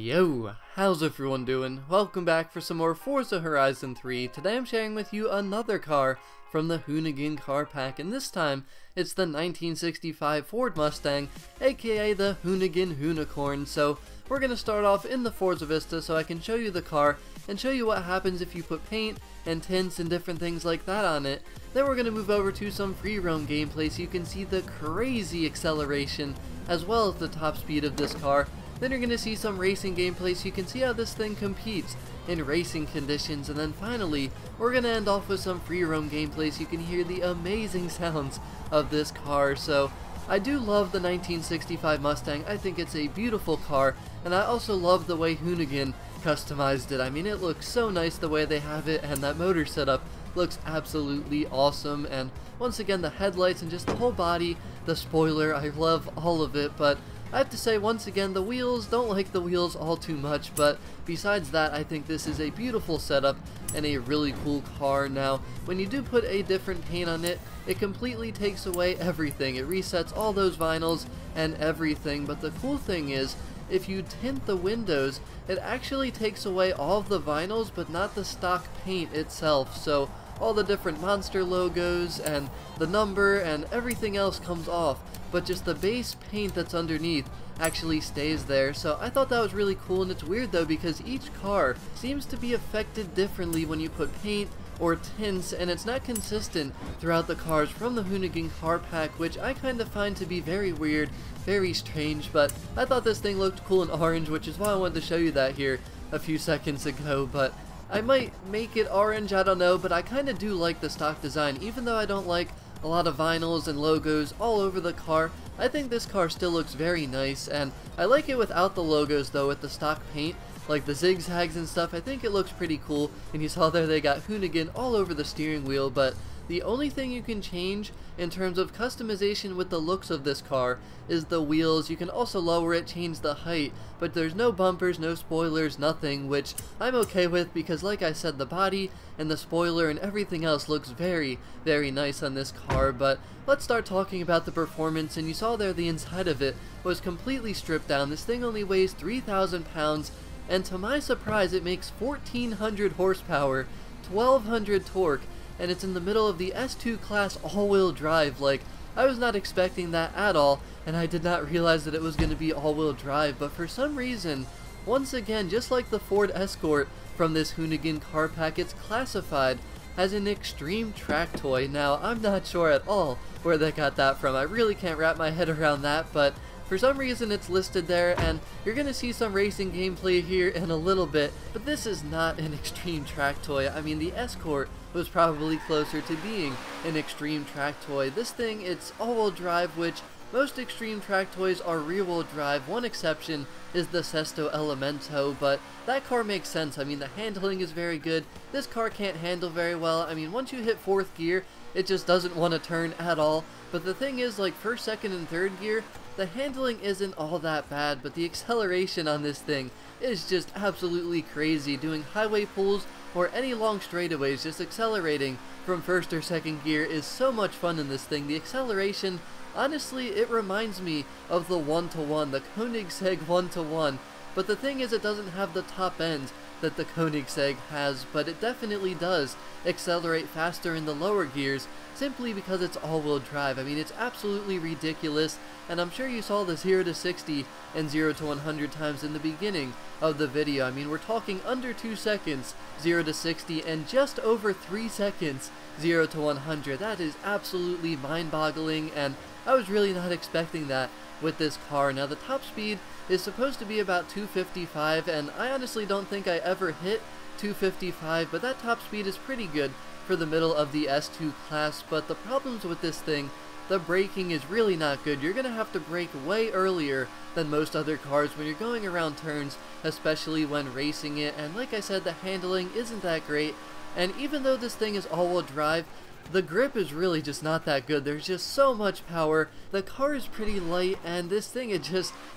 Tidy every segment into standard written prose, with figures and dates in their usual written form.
Yo, how's everyone doing? Welcome back for some more Forza Horizon 3. Today I'm sharing with you another car from the Hoonigan car pack, and this time it's the 1965 Ford Mustang, aka the Hoonigan Hoonicorn. So we're going to start off in the Forza Vista so I can show you the car and show you what happens if you put paint and tints and different things like that on it. Then we're going to move over to some free roam gameplay so you can see the crazy acceleration as well as the top speed of this car. Then you're going to see some racing gameplay so you can see how this thing competes in racing conditions. And then finally, we're going to end off with some free roam gameplay so you can hear the amazing sounds of this car. So I do love the 1965 Mustang. I think it's a beautiful car, and I also love the way Hoonigan customized it. I mean, it looks so nice the way they have it, and that motor setup looks absolutely awesome. And once again, the headlights and just the whole body, the spoiler, I love all of it. But I have to say, once again, the wheels, don't like the wheels all too much, but besides that, I think this is a beautiful setup and a really cool car. Now, when you do put a different paint on it, it completely takes away everything. It resets all those vinyls and everything, but the cool thing is, if you tint the windows, it actually takes away all of the vinyls, but not the stock paint itself. So all the different monster logos and the number and everything else comes off, but just the base paint that's underneath actually stays there. So I thought that was really cool. And it's weird though, because each car seems to be affected differently when you put paint or tints, and it's not consistent throughout the cars from the Hoonigan car pack, which I kind of find to be very weird, very strange. But I thought this thing looked cool in orange, which is why I wanted to show you that here a few seconds ago. But I might make it orange, I don't know, but I kind of do like the stock design. Even though I don't like a lot of vinyls and logos all over the car, I think this car still looks very nice, and I like it without the logos though, with the stock paint, like the zigzags and stuff. I think it looks pretty cool, and you saw there they got Hoonigan all over the steering wheel. But the only thing you can change in terms of customization with the looks of this car is the wheels. You can also lower it, change the height, but there's no bumpers, no spoilers, nothing, which I'm okay with because, like I said, the body and the spoiler and everything else looks very, very nice on this car. But let's start talking about the performance, and you saw there the inside of it was completely stripped down. This thing only weighs 3,000 pounds, and to my surprise it makes 1,400 horsepower, 1,200 torque, and it's in the middle of the S2 class all-wheel drive. Like, I was not expecting that at all, and I did not realize that it was going to be all-wheel drive. But for some reason, once again, just like the Ford Escort from this Hoonigan car pack, it's classified as an extreme track toy. Now, I'm not sure at all where they got that from. I really can't wrap my head around that, but for some reason it's listed there, and you're going to see some racing gameplay here in a little bit, but this is not an extreme track toy. I mean, the Escort was probably closer to being an extreme track toy. This thing, it's all-wheel drive, which most extreme track toys are rear-wheel drive. One exception is the Sesto Elemento, but that car makes sense. I mean, the handling is very good. This car can't handle very well. I mean, once you hit 4th gear, it just doesn't want to turn at all. But the thing is, like 1st, 2nd, and 3rd gear, the handling isn't all that bad, but the acceleration on this thing is just absolutely crazy. Doing highway pulls or any long straightaways, just accelerating from 1st or 2nd gear is so much fun in this thing. The acceleration, honestly, it reminds me of the 1-to-1, the Koenigsegg 1-to-1. But the thing is, it doesn't have the top end that the Koenigsegg has, but it definitely does accelerate faster in the lower gears simply because it's all-wheel drive. I mean, it's absolutely ridiculous, and I'm sure you saw the 0 to 60 and 0 to 100 times in the beginning of the video. I mean, we're talking under 2 seconds 0 to 60 and just over 3 seconds 0 to 100. That is absolutely mind-boggling, and I was really not expecting that with this car. Now, the top speed is supposed to be about 255, and I honestly don't think I ever hit 255, but that top speed is pretty good for the middle of the S2 class. But the problems with this thing, the braking is really not good. You're going to have to brake way earlier than most other cars when you're going around turns, especially when racing it. And like I said, the handling isn't that great, and even though this thing is all-wheel drive, the grip is really just not that good. There's just so much power. The car is pretty light, and this thing,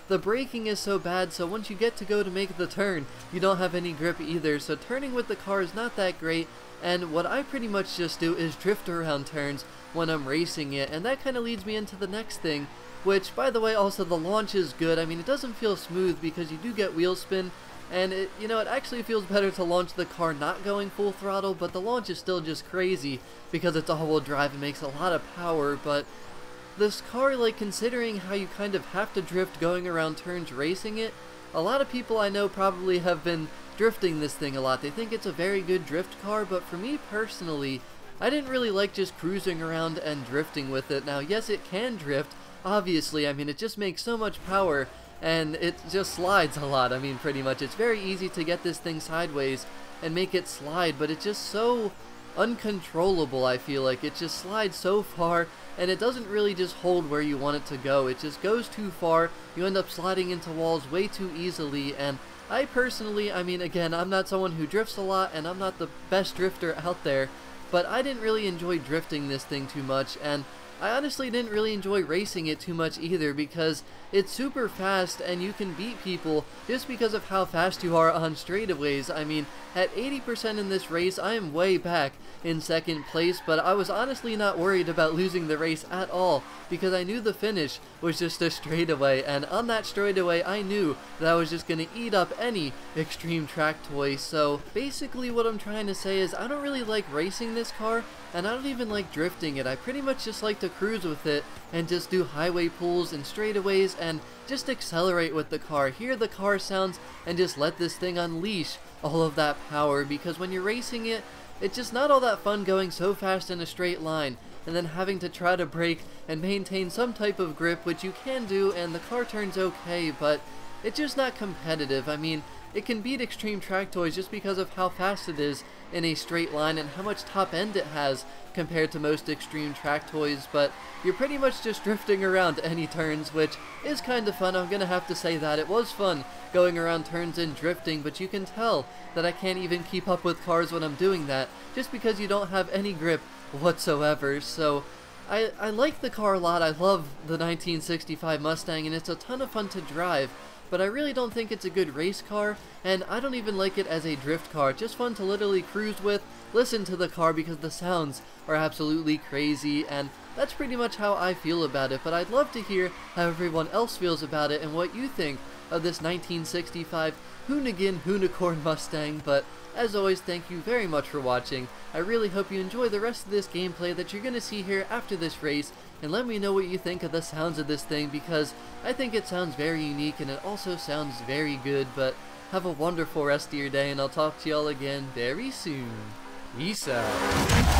the braking is so bad, so once you get to go to make the turn, you don't have any grip either. So turning with the car is not that great, and what I pretty much just do is drift around turns when I'm racing it, and that kind of leads me into the next thing, which, by the way, also the launch is good. I mean, it doesn't feel smooth because you do get wheel spin, and it actually feels better to launch the car not going full throttle, but the launch is still just crazy because it's all-wheel drive and makes a lot of power. But this car, like, considering how you kind of have to drift going around turns racing it, a lot of people I know probably have been drifting this thing a lot. They think it's a very good drift car, but for me personally, I didn't really like just cruising around and drifting with it. Now, yes, it can drift, obviously. I mean, it just makes so much power, and it just slides a lot. I mean, pretty much. It's very easy to get this thing sideways and make it slide, but it's just so uncontrollable, I feel like. It just slides so far, and it doesn't really just hold where you want it to go. It just goes too far. You end up sliding into walls way too easily, and I personally, I mean, again, I'm not someone who drifts a lot, and I'm not the best drifter out there, but I didn't really enjoy drifting this thing too much, and I honestly didn't really enjoy racing it too much either, because it's super fast and you can beat people just because of how fast you are on straightaways. I mean, at 80% in this race, I am way back in second place, but I was honestly not worried about losing the race at all, because I knew the finish was just a straightaway, and on that straightaway I knew that I was just going to eat up any extreme track toy. So basically what I'm trying to say is I don't really like racing this car, and I don't even like drifting it. I pretty much just like to cruise with it and just do highway pulls and straightaways and just accelerate with the car, hear the car sounds, and just let this thing unleash all of that power, because when you're racing it, it's just not all that fun going so fast in a straight line and then having to try to brake and maintain some type of grip, which you can do and the car turns okay, but it's just not competitive. I mean, it can beat extreme track toys just because of how fast it is in a straight line and how much top end it has compared to most extreme track toys, but you're pretty much just drifting around any turns, which is kind of fun. I'm gonna have to say that. It was fun going around turns and drifting, but you can tell that I can't even keep up with cars when I'm doing that, just because you don't have any grip whatsoever. So I like the car a lot. I love the 1965 Mustang, and it's a ton of fun to drive, but I really don't think it's a good race car, and I don't even like it as a drift car. It's just fun to literally cruise with, listen to the car, because the sounds are absolutely crazy, and that's pretty much how I feel about it. But I'd love to hear how everyone else feels about it and what you think of this 1965 Hoonigan Hoonicorn Mustang. But as always, thank you very much for watching. I really hope you enjoy the rest of this gameplay that you're going to see here after this race, and let me know what you think of the sounds of this thing, because I think it sounds very unique and it also sounds very good. But have a wonderful rest of your day, and I'll talk to y'all again very soon. Peace out.